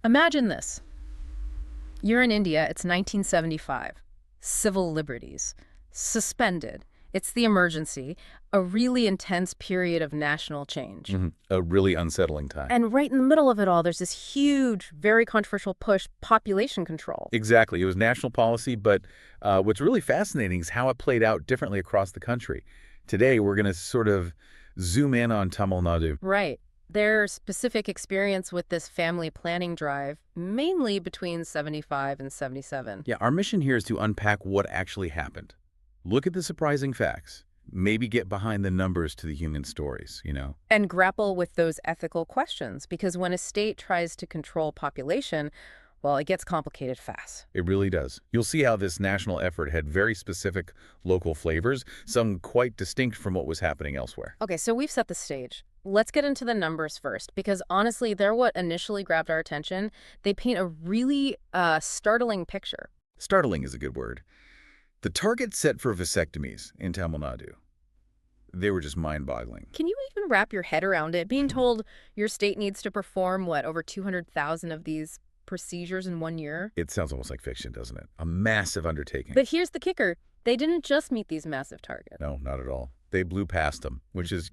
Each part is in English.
Imagine this. You're in India, it's 1975. Civil liberties. Suspended. It's the emergency, a really intense period of national change. A really unsettling time. And right in the middle of it all, there's this huge, very controversial push, population control. Exactly. It was national policy, but what's really fascinating is how it played out differently across the country. Today, we're going to sort of zoom in on Tamil Nadu. Right. Their specific experience with this family planning drive, mainly between 75 and 77. Yeah, our mission here is to unpack what actually happened. Look at the surprising facts. Maybe get behind the numbers to the human stories, And grapple with those ethical questions, because when a state tries to control population, well, it gets complicated fast. It really does. You'll see how this national effort had very specific local flavors, some quite distinct from what was happening elsewhere. Okay, so we've set the stage. Let's get into the numbers first, because honestly, they're what initially grabbed our attention. They paint a really startling picture. Startling is a good word. The target set for vasectomies in Tamil Nadu, they were just mind-boggling. Can you even wrap your head around it? Being told your state needs to perform, over 200,000 of these procedures in 1 year? It sounds almost like fiction, doesn't it? A massive undertaking. But here's the kicker. They didn't just meet these massive targets. No, not at all. They blew past them, which is,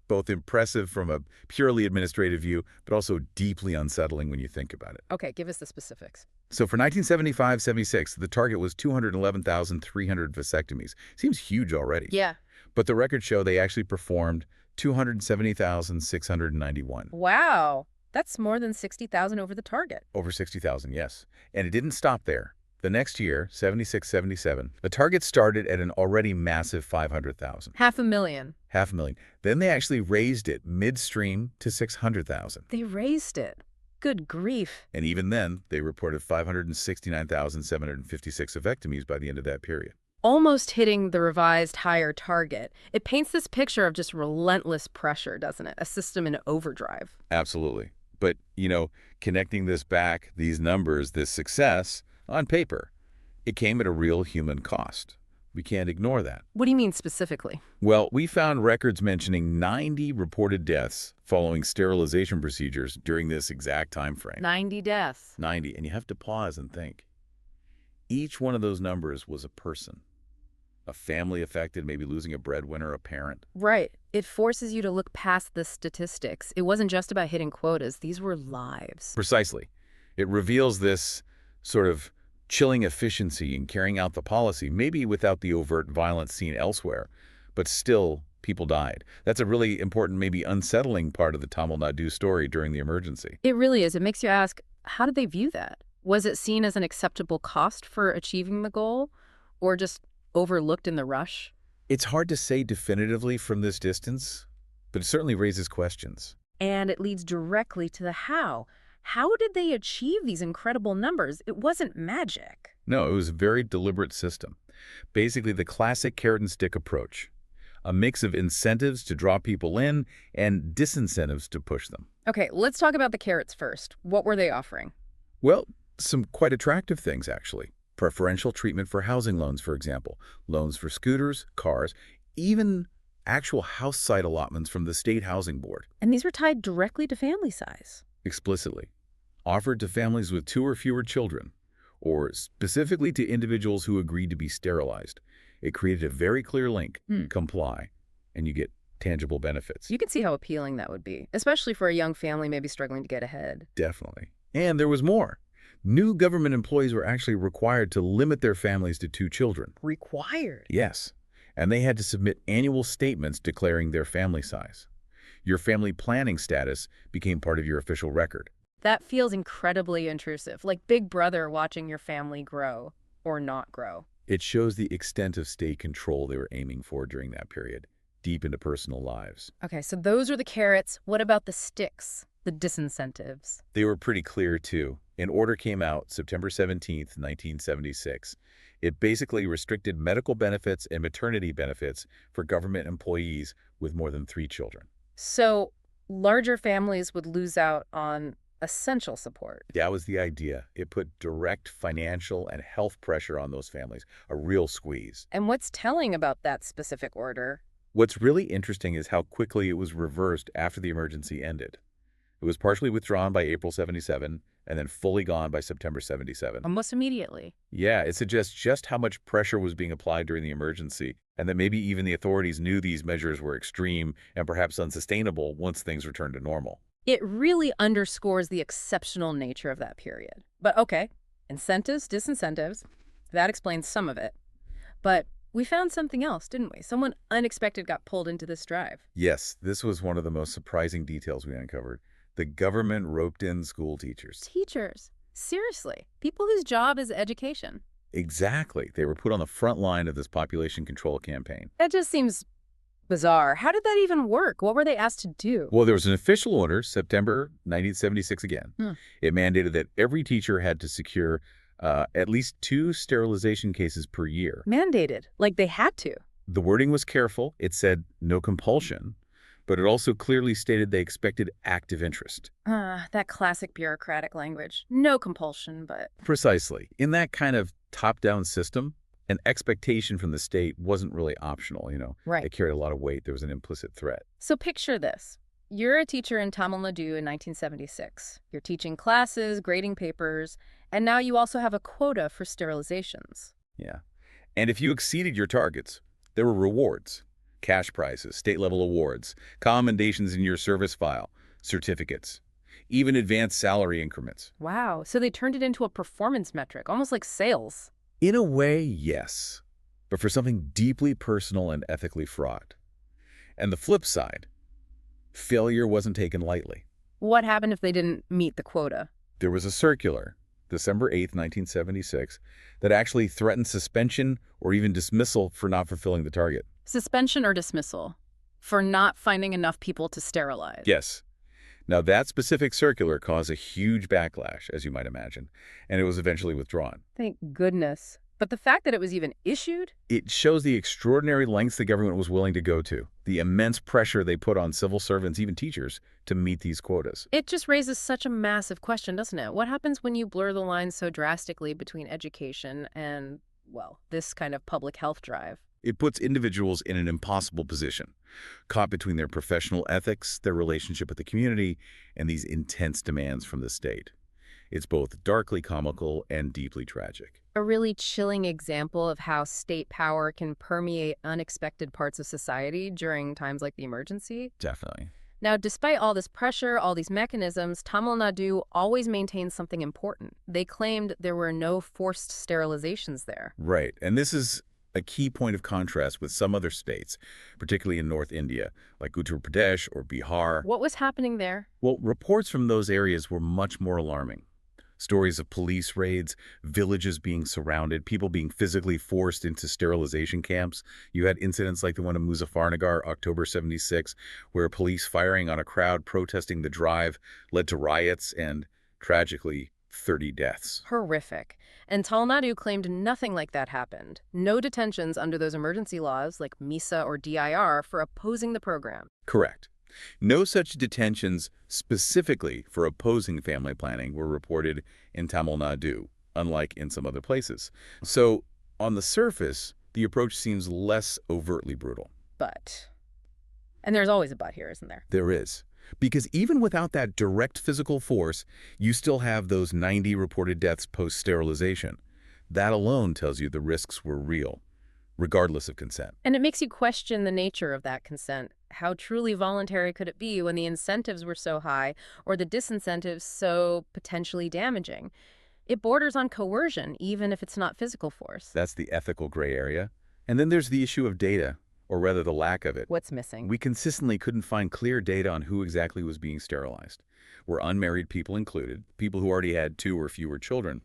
both impressive from a purely administrative view, but also deeply unsettling when you think about it. Okay, give us the specifics. So for 1975-76, the target was 211,300 vasectomies. Seems huge already. Yeah. But the records show they actually performed 270,691. Wow. That's more than 60,000 over the target. Over 60,000, yes. And it didn't stop there. The next year, 76-77, the target started at an already massive 500,000. 500,000. 500,000. Then they actually raised it midstream to 600,000. They raised it. Good grief. And even then, they reported 569,756 ovectomies by the end of that period. Almost hitting the revised higher target. It paints this picture of just relentless pressure, doesn't it? A system in overdrive. Absolutely. But, connecting this back, these numbers, this success, on paper, it came at a real human cost. We can't ignore that. What do you mean specifically? Well, we found records mentioning 90 reported deaths following sterilization procedures during this exact time frame. 90 deaths. 90. And you have to pause and think. Each one of those numbers was a person. A family affected, maybe losing a breadwinner, a parent. Right. It forces you to look past the statistics. It wasn't just about hitting quotas. These were lives. Precisely. It reveals this sort of chilling efficiency in carrying out the policy, maybe without the overt violence seen elsewhere, but still people died. That's a really important, maybe unsettling part of the Tamil Nadu story during the emergency. It really is. It makes you ask, how did they view that? Was it seen as an acceptable cost for achieving the goal, or just overlooked in the rush? It's hard to say definitively from this distance, but it certainly raises questions. And it leads directly to the how. How did they achieve these incredible numbers? It wasn't magic. No, it was a very deliberate system. Basically, the classic carrot and stick approach. A mix of incentives to draw people in and disincentives to push them. Okay, let's talk about the carrots first. What were they offering? Well, some quite attractive things, actually. Preferential treatment for housing loans, for example. Loans for scooters, cars, even actual house site allotments from the State Housing Board. And these were tied directly to family size. Explicitly. Offered to families with 2 or fewer children, or specifically to individuals who agreed to be sterilized. It created a very clear link. Comply, and you get tangible benefits. You can see how appealing that would be, especially for a young family maybe struggling to get ahead. Definitely. And there was more. New government employees were actually required to limit their families to 2 children. Required? Yes. And they had to submit annual statements declaring their family size. Your family planning status became part of your official record. That feels incredibly intrusive, like Big Brother watching your family grow or not grow. It shows the extent of state control they were aiming for during that period, deep into personal lives. Okay, so those are the carrots. What about the sticks, the disincentives? They were pretty clear, too. An order came out September 17th, 1976. It basically restricted medical benefits and maternity benefits for government employees with more than 3 children. So larger families would lose out on essential support. That was the idea. It put direct financial and health pressure on those families, a real squeeze. And what's telling about that specific order? What's really interesting is how quickly it was reversed after the emergency ended. It was partially withdrawn by April 77, and then fully gone by September 77. Almost immediately. Yeah, it suggests just how much pressure was being applied during the emergency, and that maybe even the authorities knew these measures were extreme and perhaps unsustainable once things returned to normal. It really underscores the exceptional nature of that period. But okay, incentives, disincentives, that explains some of it. But we found something else, didn't we? Someone unexpected got pulled into this drive. Yes, this was one of the most surprising details we uncovered. The government roped in school teachers. Teachers. Seriously. People whose job is education. Exactly. They were put on the front line of this population control campaign. That just seems bizarre. How did that even work? What were they asked to do? Well, there was an official order, September 1976 again. It mandated that every teacher had to secure at least 2 sterilization cases per year. Mandated. Like they had to. The wording was careful. It said no compulsion, but it also clearly stated they expected active interest. That classic bureaucratic language. No compulsion, but... Precisely. In that kind of top-down system, an expectation from the state wasn't really optional, Right. It carried a lot of weight. There was an implicit threat. So picture this. You're a teacher in Tamil Nadu in 1976. You're teaching classes, grading papers, and now you also have a quota for sterilizations. Yeah. And if you exceeded your targets, there were rewards, cash prizes, state-level awards, commendations in your service file, certificates, even advanced salary increments. Wow, so they turned it into a performance metric, almost like sales. In a way, yes, but for something deeply personal and ethically fraught. And the flip side, failure wasn't taken lightly. What happened if they didn't meet the quota? There was a circular, December 8th, 1976, that actually threatened suspension or even dismissal for not fulfilling the target. Suspension or dismissal for not finding enough people to sterilize. Yes. Now, that specific circular caused a huge backlash, as you might imagine, and it was eventually withdrawn. Thank goodness. But the fact that it was even issued? It shows the extraordinary lengths the government was willing to go to, the immense pressure they put on civil servants, even teachers, to meet these quotas. It just raises such a massive question, doesn't it? What happens when you blur the lines so drastically between education and, well, this kind of public health drive? It puts individuals in an impossible position, caught between their professional ethics, their relationship with the community, and these intense demands from the state. It's both darkly comical and deeply tragic. A really chilling example of how state power can permeate unexpected parts of society during times like the emergency. Definitely. Now, despite all this pressure, all these mechanisms, Tamil Nadu always maintained something important. They claimed there were no forced sterilizations there. Right. And this is a key point of contrast with some other states, particularly in North India, like Uttar Pradesh or Bihar. What was happening there? Well, reports from those areas were much more alarming. Stories of police raids, villages being surrounded, people being physically forced into sterilization camps. You had incidents like the one in Muzaffarnagar, October 76, where police firing on a crowd protesting the drive led to riots and, tragically, 30 deaths. Horrific. And Tamil Nadu claimed nothing like that happened. No detentions under those emergency laws like MISA or DIR for opposing the program. Correct. No such detentions specifically for opposing family planning were reported in Tamil Nadu, unlike in some other places. So, on the surface, the approach seems less overtly brutal. But, and there's always a but here, isn't there? There is. Because even without that direct physical force, you still have those 90 reported deaths post-sterilization. That alone tells you the risks were real, regardless of consent. And it makes you question the nature of that consent. How truly voluntary could it be when the incentives were so high or the disincentives so potentially damaging? It borders on coercion, even if it's not physical force. That's the ethical gray area. And then there's the issue of data, or rather the lack of it. What's missing? We consistently couldn't find clear data on who exactly was being sterilized. Were unmarried people included, people who already had 2 or fewer children,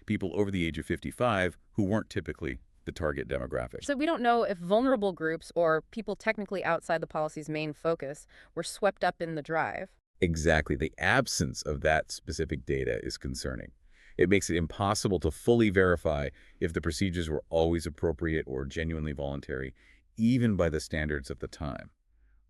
people over the age of 55 who weren't typically the target demographic. So we don't know if vulnerable groups or people technically outside the policy's main focus were swept up in the drive. Exactly. The absence of that specific data is concerning. It makes it impossible to fully verify if the procedures were always appropriate or genuinely voluntary, even by the standards of the time.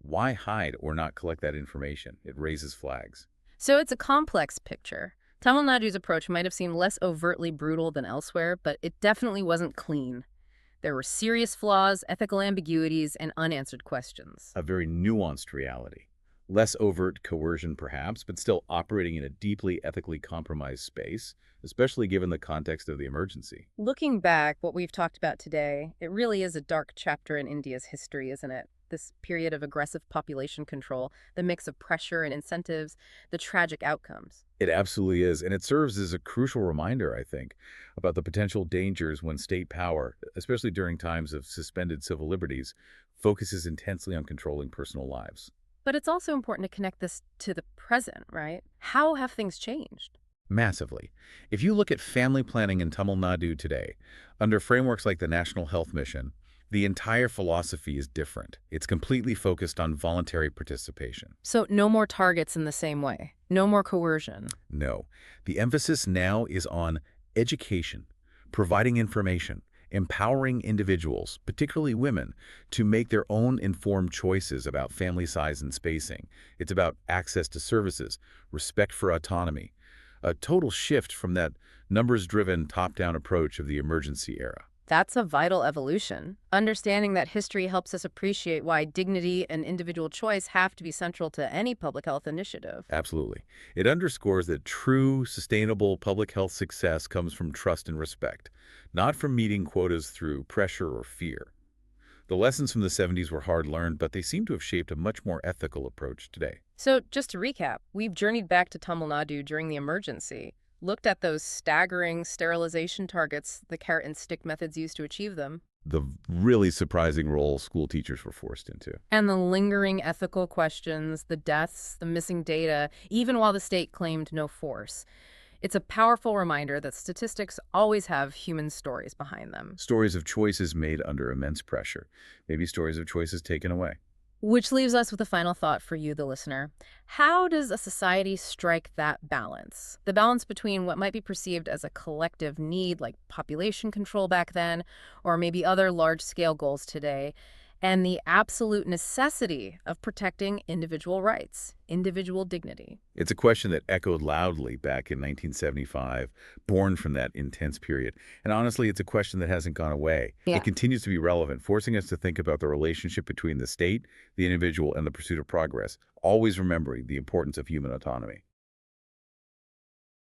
Why hide or not collect that information? It raises flags. So it's a complex picture. Tamil Nadu's approach might have seemed less overtly brutal than elsewhere, but it definitely wasn't clean. There were serious flaws, ethical ambiguities, and unanswered questions. A very nuanced reality, Less overt coercion, perhaps, but still operating in a deeply ethically compromised space, especially given the context of the emergency. Looking back, what we've talked about today, it really is a dark chapter in India's history, isn't it? This period of aggressive population control, the mix of pressure and incentives, the tragic outcomes. It absolutely is, and it serves as a crucial reminder, I think, about the potential dangers when state power, especially during times of suspended civil liberties, focuses intensely on controlling personal lives. But it's also important to connect this to the present, right? How have things changed? Massively. If you look at family planning in Tamil Nadu today, under frameworks like the National Health Mission, the entire philosophy is different. It's completely focused on voluntary participation. So, no more targets in the same way, no more coercion. No, the emphasis now is on education, providing information, empowering individuals, particularly women, to make their own informed choices about family size and spacing. It's about access to services, respect for autonomy, a total shift from that numbers-driven top-down approach of the emergency era. That's a vital evolution. Understanding that history helps us appreciate why dignity and individual choice have to be central to any public health initiative. Absolutely. It underscores that true, sustainable public health success comes from trust and respect, not from meeting quotas through pressure or fear. The lessons from the 70s were hard-learned, but they seem to have shaped a much more ethical approach today. So, just to recap, we've journeyed back to Tamil Nadu during the emergency, looked at those staggering sterilization targets, the carrot and stick methods used to achieve them, The really surprising role school teachers were forced into. and the lingering ethical questions, the deaths, the missing data, even while the state claimed no force. It's a powerful reminder that statistics always have human stories behind them. Stories of choices made under immense pressure, maybe stories of choices taken away. Which leaves us with a final thought for you, the listener. How does a society strike that balance? The balance between what might be perceived as a collective need, like population control back then, or maybe other large-scale goals today, and the absolute necessity of protecting individual rights, individual dignity. It's a question that echoed loudly back in 1975, born from that intense period. And honestly, it's a question that hasn't gone away. Yeah. It continues to be relevant, forcing us to think about the relationship between the state, the individual, and the pursuit of progress, always remembering the importance of human autonomy.